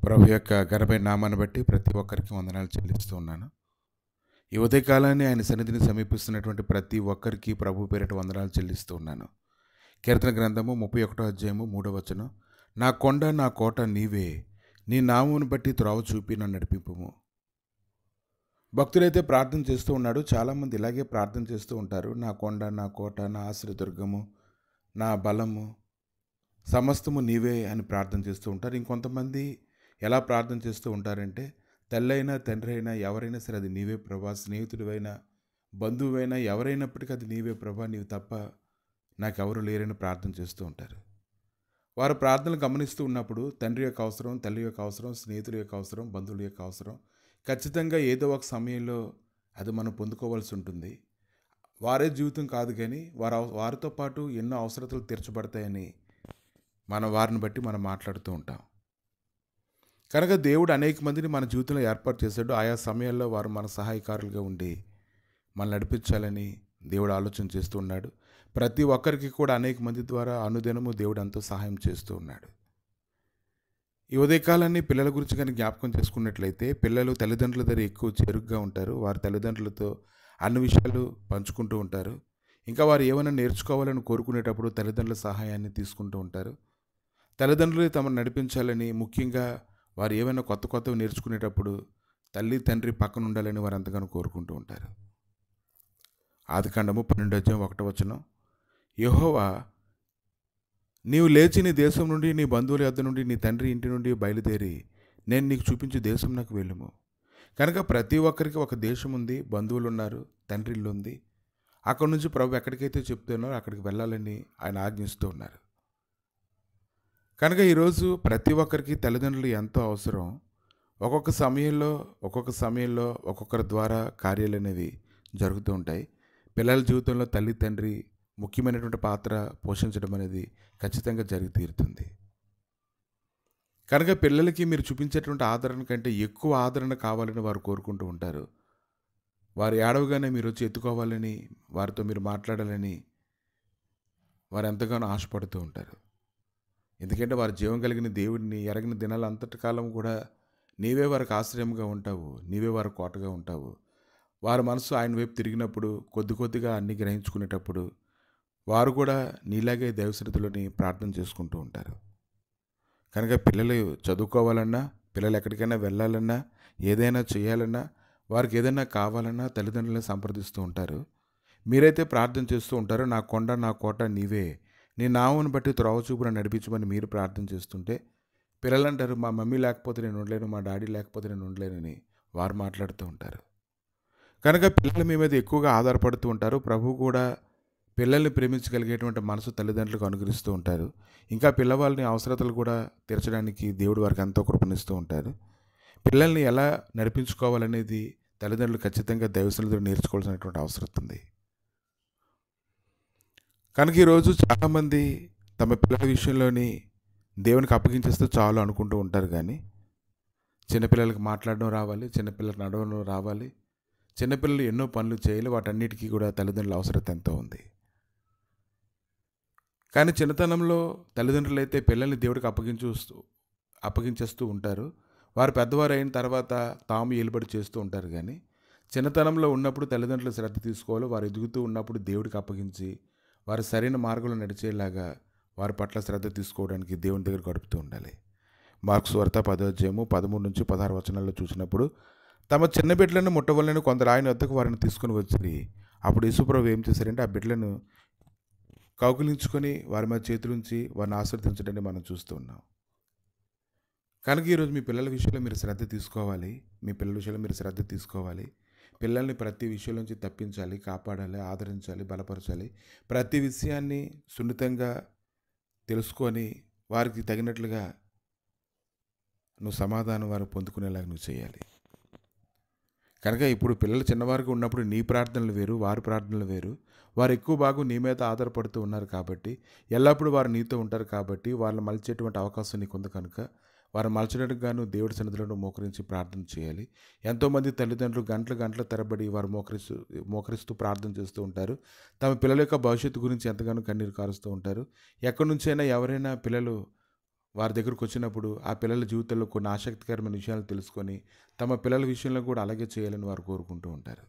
ప్రభు యొక్క ఘనమైన నామాన్ని బట్టి ప్రతి ఒక్కరికి వందనాలు చెల్లిస్తూ ఉన్నాను. ఈ ఉదయకాలాన్ని ఆయన సన్నిధిని సమీపిస్తున్నటువంటి ప్రతి ఒక్కరికి ప్రభు పేరిట వందనాలు చెల్లిస్తూ ఉన్నాను. కీర్తన గ్రంథము 31వ అధ్యాయము 3వ వచనం, నా కొండ నా కోట నీవే, నీ నామమును బట్టి త్రోవ చూపి నన్ను నడిపింపుము. భక్తులైతే ప్రార్థన చేస్తూ ఉన్నాడు. చాలామంది ఇలాగే ప్రార్థన చేస్తూ ఉంటారు. నా కొండ నా కోట నా ఆశ్రయదుర్గము నా బలము సమస్తము నీవే అని ప్రార్థన చేస్తూ ఉంటారు. ఇంకొంతమంది ఎలా ప్రార్థన చేస్తూ ఉంటారంటే, తల్లైనా తండ్రి అయినా ఎవరైనా సరే అది నీవే ప్రభా, స్నేహితుడివైనా బంధువైనా ఎవరైనప్పటికీ అది నీవే ప్రభా, నీవు తప్ప నాకెవరు లేరని ప్రార్థన చేస్తూ ఉంటారు. వారు ప్రార్థనలు గమనిస్తూ ఉన్నప్పుడు తండ్రి యొక్క అవసరం, తల్లి యొక్క అవసరం, స్నేహితుల యొక్క అవసరం, బంధువుల యొక్క అవసరం ఖచ్చితంగా ఏదో ఒక సమయంలో అది మనం పొందుకోవాల్సి ఉంటుంది. వారే జీవితం కాదు, కానీ వారితో పాటు ఎన్నో అవసరతలు తీర్చబడతాయని మనం వారిని బట్టి మనం మాట్లాడుతూ ఉంటాం. కనుక దేవుడు అనేక మందిని మన జీవితంలో ఏర్పాటు చేశాడు. ఆయా సమయాల్లో వారు మన సహాయకారులుగా ఉండి మనల్ని నడిపించాలని దేవుడు ఆలోచన చేస్తూ ఉన్నాడు. ప్రతి ఒక్కరికి కూడా అనేక మంది ద్వారా అనుదినము దేవుడు ఎంతో సహాయం చేస్తూ ఉన్నాడు. ఈ ఉదయకాలాన్ని పిల్లల గురించి కానీ జ్ఞాపకం చేసుకున్నట్లయితే, పిల్లలు తల్లిదండ్రుల దగ్గర ఎక్కువ చేరుగ్గా ఉంటారు. వారి తల్లిదండ్రులతో అన్ని విషయాలు పంచుకుంటూ ఉంటారు. ఇంకా వారు ఏమైనా నేర్చుకోవాలని కోరుకునేటప్పుడు తల్లిదండ్రుల సహాయాన్ని తీసుకుంటూ ఉంటారు. తల్లిదండ్రులు తమను నడిపించాలని, ముఖ్యంగా వారు ఏమైనా కొత్తవి నేర్చుకునేటప్పుడు తల్లి తండ్రి పక్కన ఉండాలని వారు ఎంతగానో కోరుకుంటూ ఉంటారు. ఆదికాండము 12వ అధ్యాయం 1వ వచనం, యెహోవా నీవు లేచి నీ దేశం నుండి, నీ బంధువుల యొద్ద నుండి, నీ తండ్రి ఇంటి నుండి బయలుదేరి నేను నీకు చూపించే దేశం నాకు వెళ్ళుము. కనుక ప్రతి ఒక్కరికి ఒక దేశం ఉంది, బంధువులు ఉన్నారు, తండ్రి ఇల్లు ఉంది. అక్కడి నుంచి ప్రభు ఎక్కడికైతే చెప్తున్నారో అక్కడికి వెళ్ళాలని ఆయన ఆజ్ఞిస్తూ ఉన్నారు. కనుక ఈరోజు ప్రతి ఒక్కరికి తల్లిదండ్రులు ఎంతో అవసరం. ఒక్కొక్క సమయంలో ఒక్కొక్కరి ద్వారా కార్యాలు అనేవి జరుగుతూ ఉంటాయి. పిల్లల జీవితంలో తల్లి తండ్రి ముఖ్యమైనటువంటి పాత్ర పోషించడం అనేది ఖచ్చితంగా జరిగి తీరుతుంది. కనుక పిల్లలకి మీరు చూపించేటువంటి ఆదరణ కంటే ఎక్కువ ఆదరణ కావాలని వారు కోరుకుంటూ ఉంటారు. వారు ఏడవగానే మీరు వచ్చి ఎత్తుకోవాలని, వారితో మీరు మాట్లాడాలని వారు ఎంతగానో ఆశపడుతూ ఉంటారు. ఎందుకంటే వారు జీవం కలిగిన దేవుడిని ఎరగిన దినాలు అంతటి కాలం కూడా నీవే వారికి ఆశ్రయంగా ఉంటావు, నీవే వారి కోటగా ఉంటావు. వారి మనసు ఆయన వైపు తిరిగినప్పుడు, కొద్దిగా అన్ని గ్రహించుకునేటప్పుడు వారు కూడా నీలాగే దైవశ్రద్ధలోని ప్రార్థన చేసుకుంటూ ఉంటారు. కనుక పిల్లలు చదువుకోవాలన్నా, పిల్లలు ఎక్కడికైనా వెళ్ళాలన్నా, ఏదైనా చేయాలన్నా, వారికి ఏదైనా కావాలన్నా తల్లిదండ్రులను సంప్రదిస్తూ ఉంటారు. మీరైతే ప్రార్థన చేస్తూ ఉంటారు, నా కొండ నా కోట నీవే, నీ నామమును బట్టి త్రోవ చూపున నడిపించమని మీరు ప్రార్థన చేస్తుంటే, పిల్లలు అంటారు, మా మమ్మీ లేకపోతే నేను ఉండలేను, మా డాడీ లేకపోతే నేను ఉండలేనని వారు మాట్లాడుతూ ఉంటారు. కనుక పిల్లలు మీ మీద ఎక్కువగా ఆధారపడుతూ ఉంటారు. ప్రభువు కూడా పిల్లల్ని ప్రేమించగలిగేటువంటి మనసు తల్లిదండ్రులకు అనుగ్రహిస్తూ ఉంటారు. ఇంకా పిల్లవాళ్ళని అవసరతలు కూడా తీర్చడానికి దేవుడు వారికి ఎంతో కృపణిస్తూ ఉంటారు. పిల్లల్ని ఎలా నడిపించుకోవాలనేది తల్లిదండ్రులు ఖచ్చితంగా దైవసన్నిధిలో నేర్చుకోవాల్సినటువంటి అవసరం ఉంది. కనుక ఈరోజు చాలామంది తమ పిల్లల విషయంలోని దేవునికి అప్పగించేస్తే చాలు అనుకుంటూ ఉంటారు. కానీ చిన్నపిల్లలకి మాట్లాడడం రావాలి, చిన్నపిల్లలకు నడవడం రావాలి, చిన్నపిల్లలు ఎన్నో పనులు చేయాలి. వాటన్నిటికీ కూడా తల్లిదండ్రుల అవసరం ఎంతో ఉంది. కానీ చిన్నతనంలో తల్లిదండ్రులు అయితే పిల్లల్ని దేవుడికి అప్పగించేస్తూ ఉంటారు. వారు పెద్దవారు అయిన తర్వాత తాము ఏలుబడి చేస్తూ ఉంటారు. కానీ చిన్నతనంలో ఉన్నప్పుడు తల్లిదండ్రులు శ్రద్ధ తీసుకోవాలి. వారు ఎదుగుతూ ఉన్నప్పుడు దేవుడికి అప్పగించి వారు సరైన మార్గంలో నడిచేలాగా వారి పట్ల శ్రద్ధ తీసుకోవడానికి దేవుని దగ్గర గడుపుతూ ఉండాలి. మార్కు సువార్త 10వ అధ్యాయము 13 నుంచి 16 వచనాల్లో చూసినప్పుడు, తమ చిన్న బిడ్డలను ముట్టవలని కొందరు ఆయన వద్దకు వారిని తీసుకుని వచ్చి, అప్పుడు యేసుప్రభువు ఏం చేశారంటే ఆ బిడ్డలను కౌగిలించుకొని వారి మీద చేతులుంచి వారిని ఆశీర్వదించడాన్ని మనం చూస్తూ ఉన్నాం. కనుక ఈరోజు మీ పిల్లల విషయంలో మీరు శ్రద్ధ తీసుకోవాలి. మీ పిల్లల విషయంలో మీరు శ్రద్ధ తీసుకోవాలి. పిల్లల్ని ప్రతి విషయం నుంచి తప్పించాలి, కాపాడాలి, ఆదరించాలి, బలపరచాలి. ప్రతి విషయాన్ని సున్నితంగా తెలుసుకొని వారికి తగినట్లుగా నువ్వు సమాధానం వారు పొందుకునేలాగా నువ్వు చేయాలి. కనుక ఇప్పుడు పిల్లలు చిన్నవారికి ఉన్నప్పుడు నీ ప్రార్థనలు వేరు, వారి ప్రార్థనలు వేరు. వారు ఎక్కువ భాగం నీ మీద ఆధారపడుతూ ఉన్నారు కాబట్టి, ఎల్లప్పుడూ వారు నీతో ఉంటారు కాబట్టి వాళ్ళని మలిచేటువంటి అవకాశం నీకుంది. కనుక వారు మలచడానికి గాను దేవుడి సన్నిధిలో మోకరించి ప్రార్థన చేయాలి. ఎంతోమంది తల్లిదండ్రులు గంటల తరబడి వారు మోకరిస్తూ ప్రార్థన చేస్తూ ఉంటారు. తమ పిల్లల యొక్క భవిష్యత్తు గురించి ఎంతగానో కన్నీరు కారుస్తూ ఉంటారు. ఎక్కడి నుంచైనా ఎవరైనా పిల్లలు వారి దగ్గరకు వచ్చినప్పుడు ఆ పిల్లల జీవితంలో కొన్ని ఆసక్తికరమైన విషయాలు తెలుసుకొని తమ పిల్లల విషయంలో కూడా అలాగే చేయాలని వారు కోరుకుంటూ ఉంటారు.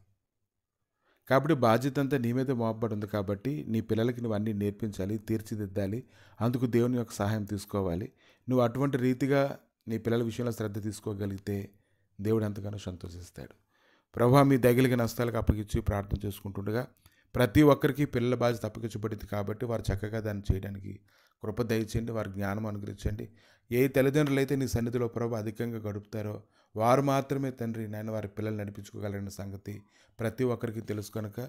కాబట్టి బాధ్యత అంతా నీ మీద మోపబడి ఉంది కాబట్టి నీ పిల్లలకి నువ్వు అన్నీ నేర్పించాలి, తీర్చిదిద్దాలి. అందుకు దేవుని యొక్క సహాయం తీసుకోవాలి. నువ్వు అటువంటి రీతిగా నీ పిల్లల విషయంలో శ్రద్ధ తీసుకోగలిగితే దేవుడు ఎంతగానో సంతోషిస్తాడు. ప్రభువా, మీ దయగలిగిన నష్టాలకు అప్పగించి ప్రార్థన చేసుకుంటుండగా ప్రతి ఒక్కరికి పిల్లల బాధ్యత అప్పగించబడింది కాబట్టి వారు చక్కగా దాన్ని చేయడానికి కృప దయచేయండి, వారి జ్ఞానం అనుగ్రహించండి. ఏ తల్లిదండ్రులు అయితే నీ సన్నిధిలో ప్రభు అధికంగా గడుపుతారో వారు మాత్రమే తండ్రి నాయన వారి పిల్లలు నడిపించుకోగలరన్న సంగతి ప్రతి ఒక్కరికి తెలుసు కనుక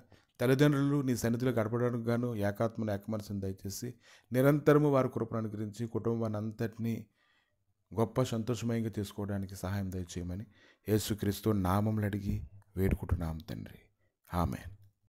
తల్లిదండ్రులు నీ సన్నిధిలో గడపడానికి గాను ఏకాత్మను ఏకమనసును దయచేసి నిరంతరము వారి కృపను అనుగ్రహించి కుటుంబాన్ని అంతటినీ గొప్ప సంతోషమయంగా చేసుకోవడానికి సహాయం దయచేయమని యేసుక్రీస్తు నామములు అడిగి వేడుకుంటున్నాం తండ్రి. ఆమేన్.